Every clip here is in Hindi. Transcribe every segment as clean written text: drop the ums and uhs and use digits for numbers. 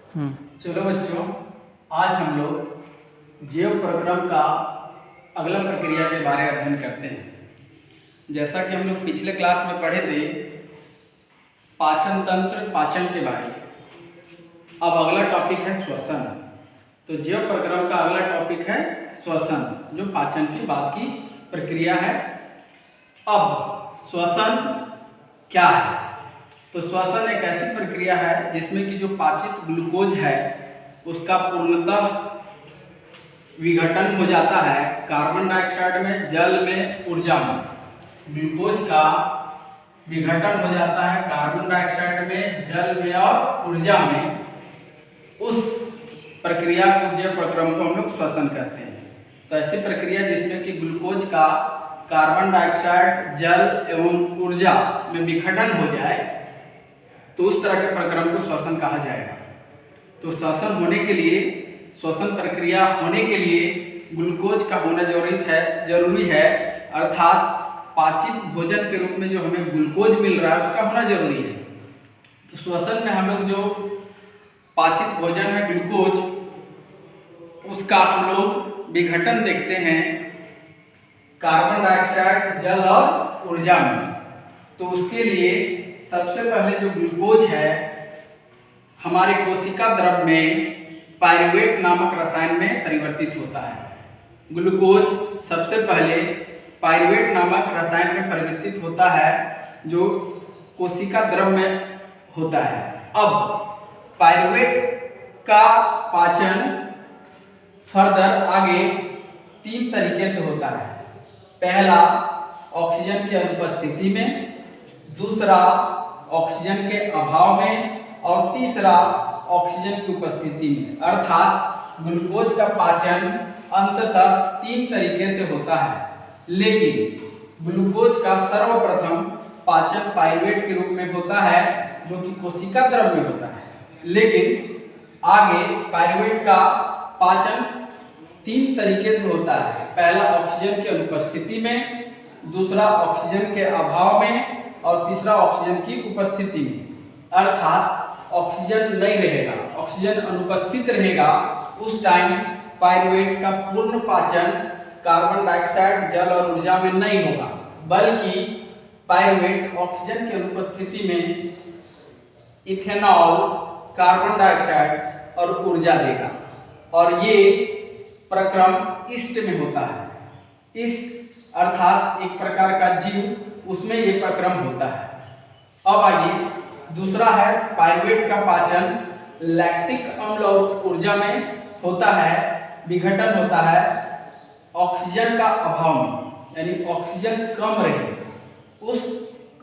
चलो बच्चों, आज हम लोग जैव प्रक्रम का अगला प्रक्रिया के बारे में अध्ययन करते हैं। जैसा कि हम लोग पिछले क्लास में पढ़े थे पाचन तंत्र, पाचन के बारे में। अब अगला टॉपिक है श्वसन। तो जैव प्रक्रम का अगला टॉपिक है श्वसन, जो पाचन के बाद की प्रक्रिया है। अब श्वसन क्या है? तो श्वसन एक ऐसी प्रक्रिया है जिसमें कि जो पाचित ग्लूकोज है उसका पूर्णतः विघटन हो जाता है कार्बन डाइऑक्साइड में, जल में, ऊर्जा में। ग्लूकोज का विघटन हो जाता है कार्बन डाइऑक्साइड में, जल में और ऊर्जा में। उस प्रक्रिया को, जैव प्रक्रम को हम लोग श्वसन कहते हैं। तो ऐसी प्रक्रिया जिसमें कि ग्लूकोज का कार्बन डाइऑक्साइड, जल एवं ऊर्जा में विघटन हो जाए, तो उस तरह के प्रक्रम को श्वसन कहा जाएगा। तो श्वसन होने के लिए, श्वसन प्रक्रिया होने के लिए ग्लूकोज का होना जरूरी है, अर्थात पाचित भोजन के रूप में जो हमें ग्लूकोज मिल रहा है उसका होना जरूरी है। तो श्वसन में हम लोग जो पाचित भोजन है ग्लूकोज, उसका हम लोग विघटन देखते हैं कार्बन डाइऑक्साइड, जल और ऊर्जा में। तो उसके लिए सबसे पहले जो ग्लूकोज है हमारे कोशिका द्रव में पायरुवेट नामक रसायन में परिवर्तित होता है। ग्लूकोज सबसे पहले पायरुवेट नामक रसायन में परिवर्तित होता है जो कोशिका द्रव में होता है। अब पायरुवेट का पाचन फर्दर आगे 3 तरीके से होता है। पहला ऑक्सीजन की अनुपस्थिति में, दूसरा ऑक्सीजन के अभाव में और तीसरा ऑक्सीजन की उपस्थिति में। अर्थात ग्लूकोज का पाचन अंततः 3 तरीके से होता है। लेकिन ग्लूकोज का सर्वप्रथम पाचन पायरुवेट के रूप में होता है जो कि कोशिका द्रव में होता है। लेकिन आगे पायरुवेट का पाचन 3 तरीके से होता है। पहला ऑक्सीजन की अनुपस्थिति में, दूसरा ऑक्सीजन के अभाव में और तीसरा ऑक्सीजन की उपस्थिति में। अर्थात ऑक्सीजन नहीं रहेगा, ऑक्सीजन अनुपस्थित रहेगा, उस टाइम पायरुवेट का पूर्ण पाचन कार्बन डाइऑक्साइड, जल और ऊर्जा में नहीं होगा, बल्कि पायरुवेट ऑक्सीजन की अनुपस्थिति में इथेनॉल, कार्बन डाइऑक्साइड और ऊर्जा देगा। और ये प्रक्रम ईस्ट में होता है। ईस्ट अर्थात एक प्रकार का जीव, उसमें ये प्रक्रम होता है। अब आइए, दूसरा है पायरुवेट का पाचन लैक्टिक अम्ल और ऊर्जा में होता है, विघटन होता है ऑक्सीजन का अभाव में, यानी ऑक्सीजन कम रहे। उस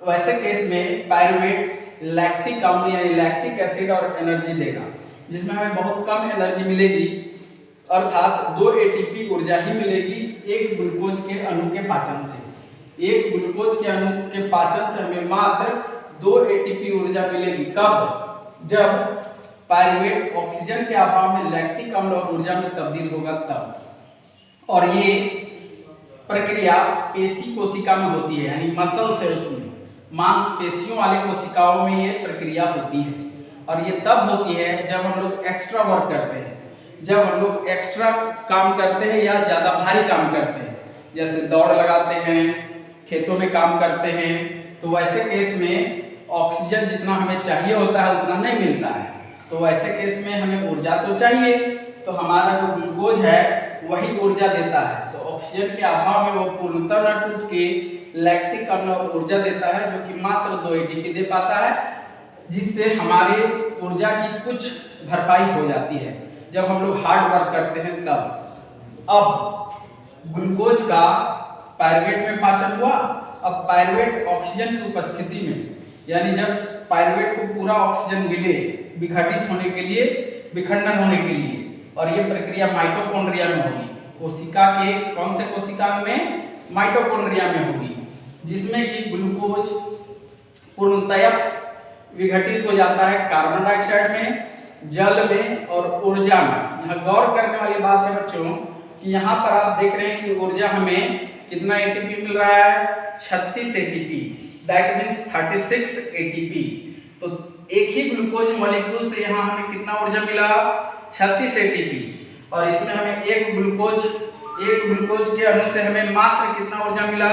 वैसे केस में पायरुवेट लैक्टिक अम्ल यानी लैक्टिक एसिड और एनर्जी देगा, जिसमें हमें बहुत कम एनर्जी मिलेगी, अर्थात 2 एटीपी ऊर्जा ही मिलेगी एक ग्लूकोज के अणु के पाचन से। एक ग्लूकोज के अणु के पाचन से हमें मात्र 2 एटीपी ऊर्जा मिलेगी। कब? जब पायरुवेट ऑक्सीजन के अभाव में लैक्टिक अम्ल और ऊर्जा में तब्दील होगा तब। और ये प्रक्रिया पेशी कोशिका में होती है, यानी मसल सेल्स में, मांसपेशियों वाले कोशिकाओं में ये प्रक्रिया होती है। और ये तब होती है जब हम लोग एक्स्ट्रा वर्क करते हैं, जब हम लोग एक्स्ट्रा काम करते हैं या ज़्यादा भारी काम करते हैं, जैसे दौड़ लगाते हैं, खेतों में काम करते हैं। तो वैसे केस में ऑक्सीजन जितना हमें चाहिए होता है उतना नहीं मिलता है। तो वैसे केस में हमें ऊर्जा तो चाहिए, तो हमारा जो ग्लूकोज है वही ऊर्जा देता है। तो ऑक्सीजन के अभाव में वो पूर्णतः न टूट के लैक्टिक अम्ल और ऊर्जा देता है, जो कि मात्र 2 एटीपी दे पाता है, जिससे हमारे ऊर्जा की कुछ भरपाई हो जाती है जब हम लोग हार्ड वर्क करते हैं तब। अब ग्लूकोज का पायरुवेट में पाचन हुआ। अब पायरुवेट ऑक्सीजन की उपस्थिति में, यानी जब पायरुवेट को पूरा ऑक्सीजन मिले विघटित होने के लिए, विखंडन होने के लिए, और ये प्रक्रिया माइटोकॉन्ड्रिया में होगी। कोशिका के कौन से कोशिका में? माइटोकॉन्ड्रिया में होगी, जिसमें कि ग्लूकोज पूर्णतया विघटित हो जाता है कार्बन डाइऑक्साइड में, जल में और ऊर्जा में। यहाँ गौर करने वाली बात है बच्चों कि यहाँ पर आप देख रहे हैं कि ऊर्जा हमें कितना एटीपी मिल रहा है? 36 एटीपी, दैट मीन्स 36 एटीपी। तो एक ही ग्लूकोज मॉलिक्यूल से यहाँ हमें कितना ऊर्जा मिला, 36 एटीपी, और इसमें हमें एक ग्लूकोज के अणु से हमें मात्र कितना ऊर्जा मिला,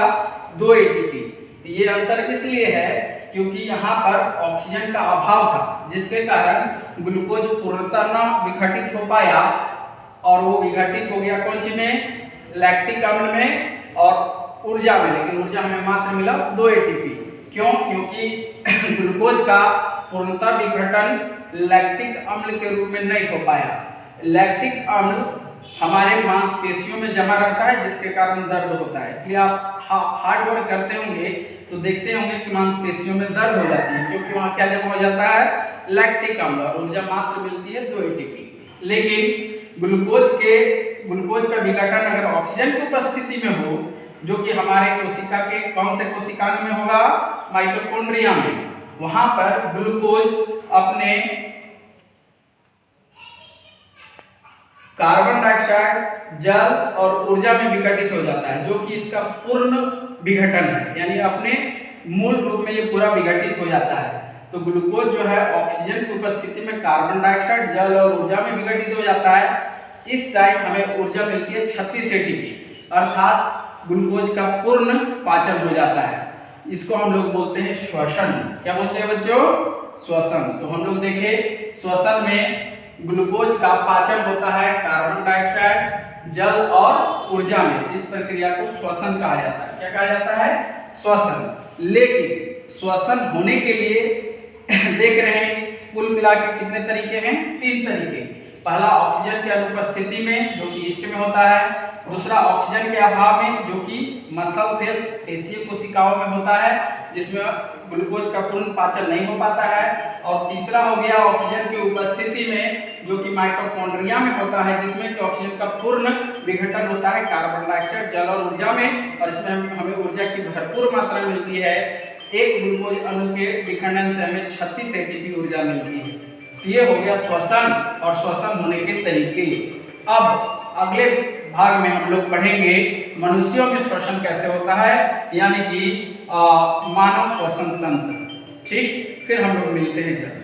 2 एटीपी। तो ये अंतर इसलिए है क्योंकि यहाँ पर ऑक्सीजन का अभाव था, जिसके कारण ग्लूकोज पूर्णतः न विघटित हो पाया, और वो विघटित हो गया कौन सी में, लैक्टिक अम्ल में और ऊर्जा में, लेकिन ऊर्जा हमें मात्र मिला 2 एटीपी। क्यों? क्योंकि ग्लूकोज का पूर्णतः विघटन लैक्टिक अम्ल के रूप में नहीं हो पाया। लैक्टिक अम्ल हमारे मांसपेशियों में जमा रहता है, जिसके कारण दर्द होता है। इसलिए आप हार्ड वर्क करते होंगे तो देखते होंगे कि मांसपेशियों में दर्द हो जाती है, क्योंकि वहाँ क्या जमा हो जाता है, लैक्टिक अम्ल, और ऊर्जा मात्र मिलती है 2 एटीपी। लेकिन ग्लूकोज का विघटन अगर ऑक्सीजन की उपस्थिति में हो, जो कि हमारे कोशिका के कौन से कोशिकांग में होगा, माइटोकॉन्ड्रिया में, वहां पर ग्लूकोज अपने कार्बन डाइऑक्साइड, जल और ऊर्जा में विघटित हो जाता है, जो कि इसका पूर्ण विघटन है, यानी अपने मूल रूप में ये पूरा विघटित हो जाता है। तो ग्लूकोज जो है ऑक्सीजन की उपस्थिति में कार्बन डाइऑक्साइड, जल और ऊर्जा में विघटित हो जाता है। इस टाइम हमें ऊर्जा मिलती है 36 एटीपी, अर्थात ग्लूकोज का पूर्ण पाचन हो जाता है। इसको हम लोग बोलते हैं श्वसन। क्या बोलते हैं बच्चों? श्वसन। तो हम लोग देखें, श्वसन में ग्लूकोज का पाचन होता है कार्बन डाइऑक्साइड, जल और ऊर्जा में। इस प्रक्रिया को श्वसन कहा जाता है। क्या कहा जाता है? श्वसन। लेकिन श्वसन होने के लिए देख रहे हैं कि कुल मिलाकर कितने तरीके हैं? 3 तरीके। पहला ऑक्सीजन की अनुपस्थिति में, जो कि ईस्ट में होता है। दूसरा ऑक्सीजन के अभाव में, जो कि मसल सेल्स, पेशीय कोशिकाओं में होता है, जिसमें ग्लूकोज का पूर्ण पाचन नहीं हो पाता है। और तीसरा हो गया ऑक्सीजन की उपस्थिति में, जो कि माइटोकॉन्ड्रिया में होता है, जिसमें कि ऑक्सीजन का पूर्ण विघटन होता है कार्बन डाइऑक्साइड, जल और ऊर्जा में, और इसमें हमें ऊर्जा की भरपूर मात्रा मिलती है। एक ग्लूकोज अणु के विखंडन से हमें 36 एटीपी ऊर्जा मिलती है। तो ये हो गया श्वसन और श्वसन होने के तरीके। अब अगले भाग में हम लोग पढ़ेंगे मनुष्यों में श्वसन कैसे होता है, यानी कि मानव श्वसन तंत्र। ठीक, फिर हम लोग मिलते हैं जल्द।